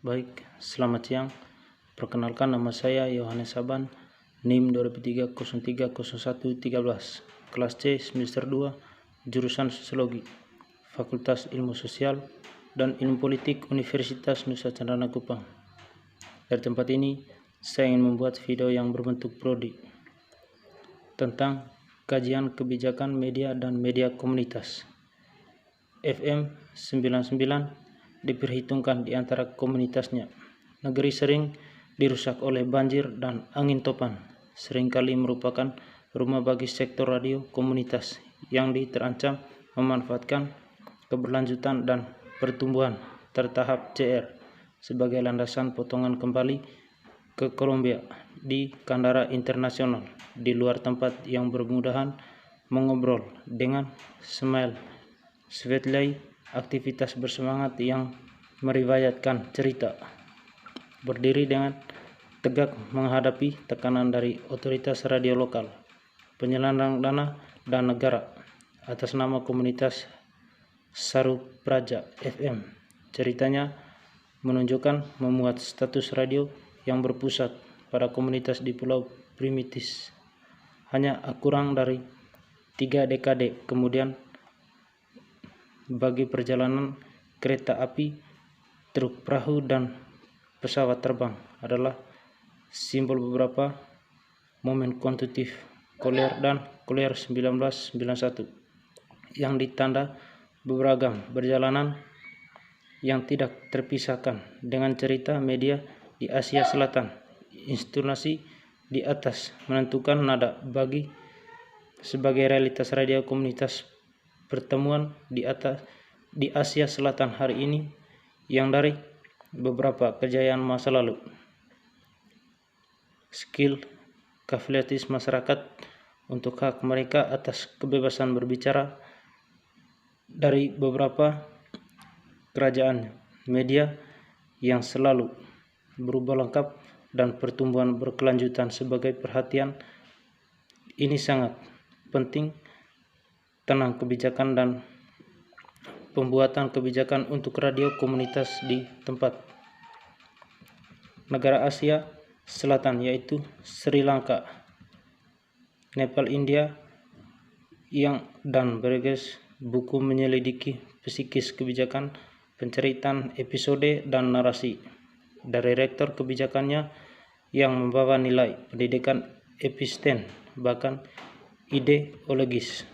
Baik, selamat siang. Perkenalkan, nama saya Yohanes Saban, NIM 2003-03-01-13, kelas C semester 2, jurusan Sosiologi, Fakultas Ilmu Sosial dan Ilmu Politik Universitas Nusa Cendana Kupang. Dari tempat ini, saya ingin membuat video yang berbentuk prodi tentang kajian kebijakan media dan media komunitas. FM 99 diperhitungkan di antara komunitasnya. Negeri sering dirusak oleh banjir dan angin topan, seringkali merupakan rumah bagi sektor radio komunitas yang terancam memanfaatkan keberlanjutan dan pertumbuhan tertahap CR sebagai landasan potongan kembali ke Kolombia di bandara internasional di luar tempat yang bermudahan mengobrol dengan smile Svetlay, aktivitas bersemangat yang meriwayatkan cerita, berdiri dengan tegak menghadapi tekanan dari otoritas radio lokal, penyelenggara dana dan negara atas nama komunitas Sarupraja FM. Ceritanya menunjukkan memuat status radio yang berpusat pada komunitas di Pulau Primitis. Hanya kurang dari 3 dekade kemudian, bagi perjalanan kereta api, truk perahu, dan pesawat terbang adalah simbol beberapa momen konstitutif Koler dan Koler 1991 yang ditanda beragam perjalanan yang tidak terpisahkan dengan cerita media di Asia Selatan. Intonasi di atas menentukan nada bagi sebagai realitas radio komunitas pertemuan di Asia Selatan hari ini yang dari beberapa kejayaan masa lalu. Skill kapabilitas masyarakat untuk hak mereka atas kebebasan berbicara dari beberapa kerajaan media yang selalu berubah lengkap dan pertumbuhan berkelanjutan sebagai perhatian ini sangat penting. Tenang kebijakan dan pembuatan kebijakan untuk radio komunitas di tempat negara Asia Selatan, yaitu Sri Lanka, Nepal, India, dan berbagai buku menyelidiki psikis kebijakan, penceritaan episode dan narasi dari rektor kebijakannya yang membawa nilai pendidikan episten bahkan ideologis.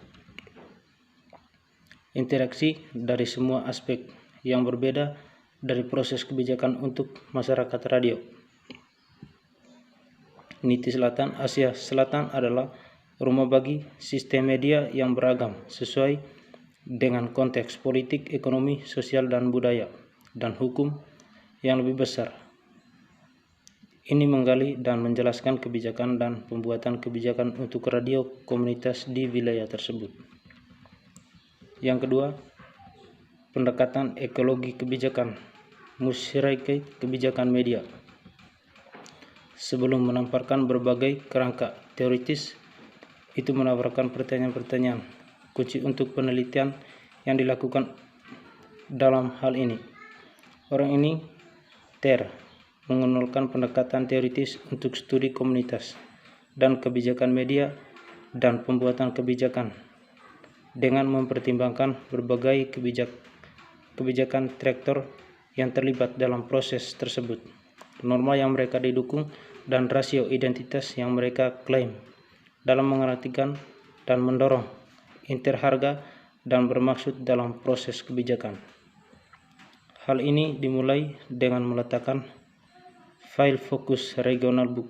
Interaksi dari semua aspek yang berbeda dari proses kebijakan untuk masyarakat radio. Niti Selatan, Asia Selatan adalah rumah bagi sistem media yang beragam sesuai dengan konteks politik, ekonomi, sosial, dan budaya, dan hukum yang lebih besar. Ini menggali dan menjelaskan kebijakan dan pembuatan kebijakan untuk radio komunitas di wilayah tersebut. Yang kedua, pendekatan ekologi kebijakan, masyarakat kebijakan media. Sebelum menampilkan berbagai kerangka teoritis, itu menawarkan pertanyaan-pertanyaan kunci untuk penelitian yang dilakukan dalam hal ini. Orang ini mengenalkan pendekatan teoritis untuk studi komunitas dan kebijakan media dan pembuatan kebijakan dengan mempertimbangkan berbagai kebijakan traktor yang terlibat dalam proses tersebut, norma yang mereka didukung, dan rasio identitas yang mereka klaim dalam mengartikan dan mendorong interharga dan bermaksud dalam proses kebijakan. Hal ini dimulai dengan meletakkan file fokus regional book,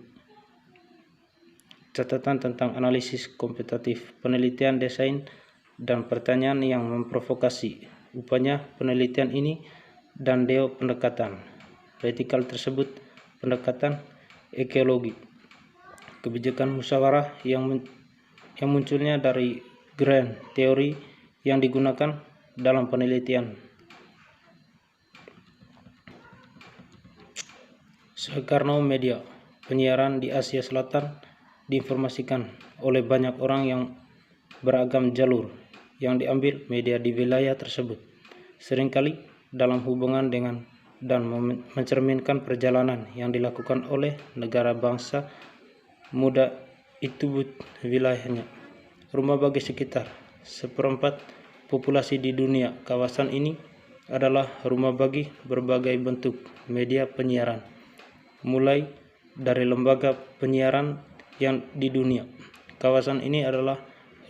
catatan tentang analisis kompetitif, penelitian desain, dan pertanyaan yang memprovokasi. Upaya penelitian ini dan deo pendekatan vertikal tersebut, pendekatan ekologi kebijakan musyawarah yang munculnya dari grand teori yang digunakan dalam penelitian. Soekarno Media, penyiaran di Asia Selatan diinformasikan oleh banyak orang yang beragam jalur yang diambil media di wilayah tersebut, seringkali dalam hubungan dengan dan mencerminkan perjalanan yang dilakukan oleh negara bangsa muda itu wilayahnya. Rumah bagi sekitar seperempat populasi di dunia. Kawasan ini adalah rumah bagi berbagai bentuk media penyiaran, mulai dari lembaga penyiaran yang di dunia. Kawasan ini adalah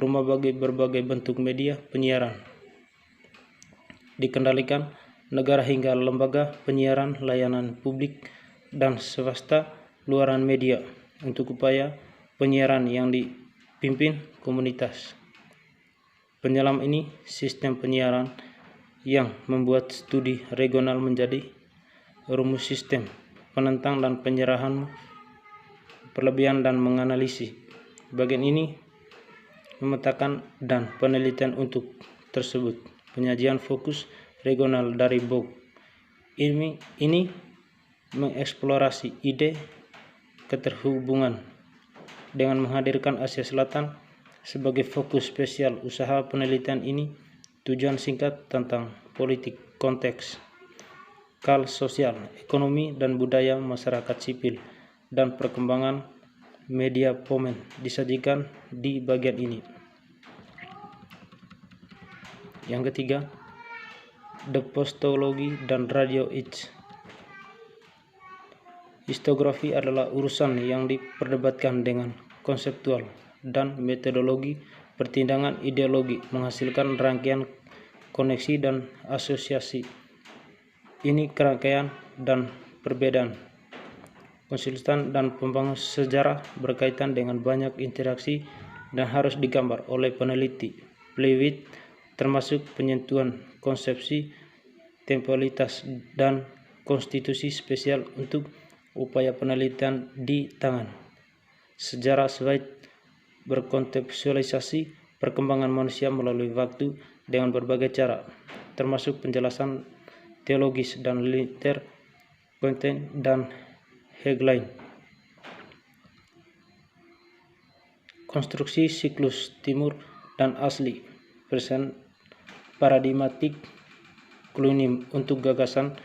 rumah bagi berbagai bentuk media penyiaran dikendalikan negara hingga lembaga penyiaran layanan publik dan swasta luaran media untuk upaya penyiaran yang dipimpin komunitas. Penyelam ini sistem penyiaran yang membuat studi regional menjadi rumus sistem penentang dan penyerahan perlebihan dan menganalisis bagian ini memetakan dan penelitian untuk tersebut. Penyajian fokus regional dari BOG ini mengeksplorasi ide keterhubungan dengan menghadirkan Asia Selatan sebagai fokus spesial. Usaha penelitian ini tujuan singkat tentang politik, konteks, sosial, ekonomi, dan budaya masyarakat sipil dan perkembangan media pomen disajikan di bagian ini. Yang ketiga, The Postology dan Radio Age. Histografi adalah urusan yang diperdebatkan dengan konseptual dan metodologi pertimbangan ideologi, menghasilkan rangkaian koneksi dan asosiasi. Ini kerangkaian dan perbedaan konsisten dan pembangun sejarah berkaitan dengan banyak interaksi dan harus digambar oleh peneliti. Plewit termasuk penyentuhan konsepsi temporalitas dan konstitusi spesial untuk upaya penelitian di tangan. Sejarah Swift berkontekstualisasi perkembangan manusia melalui waktu dengan berbagai cara, termasuk penjelasan teologis dan liter, konten, dan headline. Konstruksi siklus timur dan asli, present paradigmatik klunim untuk gagasan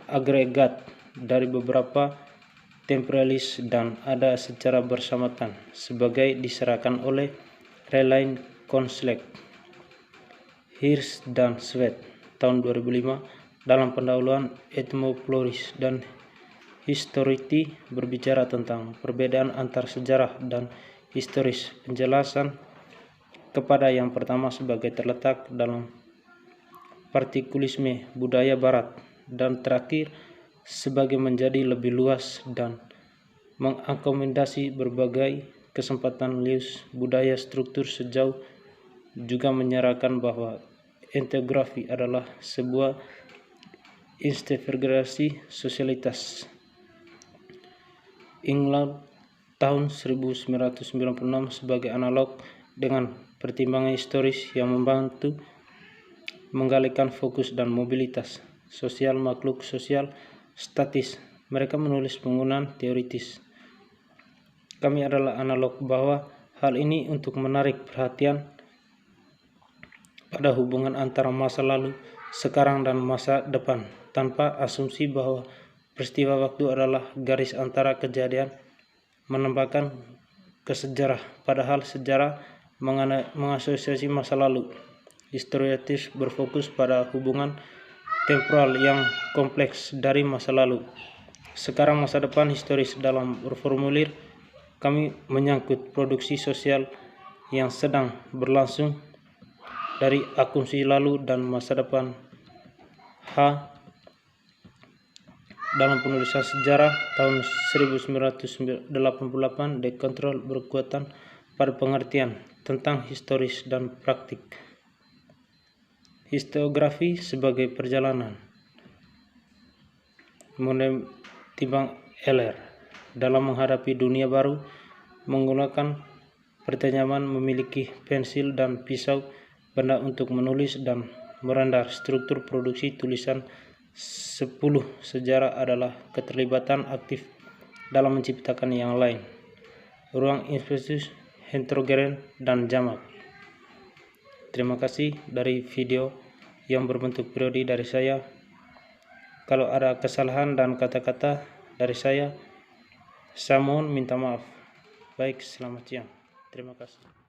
agregat dari beberapa temporalis dan ada secara bersamaan sebagai diserahkan oleh Relaine Konslet, Hirsch dan Sweet tahun 2005 dalam pendahuluan Ethnopolis dan Histority berbicara tentang perbedaan antar sejarah dan historis. Penjelasan kepada yang pertama sebagai terletak dalam partikulisme budaya barat dan terakhir sebagai menjadi lebih luas dan mengakomodasi berbagai kesempatan lius budaya struktur sejauh juga menyerahkan bahwa etnografi adalah sebuah investigasi sosialitas. England tahun 1996 sebagai analog dengan pertimbangan historis yang membantu menggalikan fokus dan mobilitas sosial makhluk sosial statis. Mereka menulis penggunaan teoritis. Kami adalah analog bahwa hal ini untuk menarik perhatian pada hubungan antara masa lalu, sekarang, dan masa depan, tanpa asumsi bahwa peristiwa waktu adalah garis antara kejadian menambahkan ke sejarah, padahal sejarah mengasosiasi masa lalu. Historiatif berfokus pada hubungan temporal yang kompleks dari masa lalu, sekarang, masa depan historis. Dalam berformulir, kami menyangkut produksi sosial yang sedang berlangsung dari asumsi lalu dan masa depan. Dalam penulisan sejarah tahun 1988, The Control berkekuatan pada pengertian tentang historis dan praktik. Historiografi sebagai perjalanan menimbang LR dalam menghadapi dunia baru menggunakan pertanyaan memiliki pensil dan pisau benda untuk menulis dan merendam struktur produksi tulisan. 10 sejarah adalah keterlibatan aktif dalam menciptakan yang lain, ruang infeksius, heterogen, dan jamak. Terima kasih dari video yang berbentuk periode dari saya. Kalau ada kesalahan dan kata-kata dari saya mohon minta maaf. Baik, selamat siang. Terima kasih.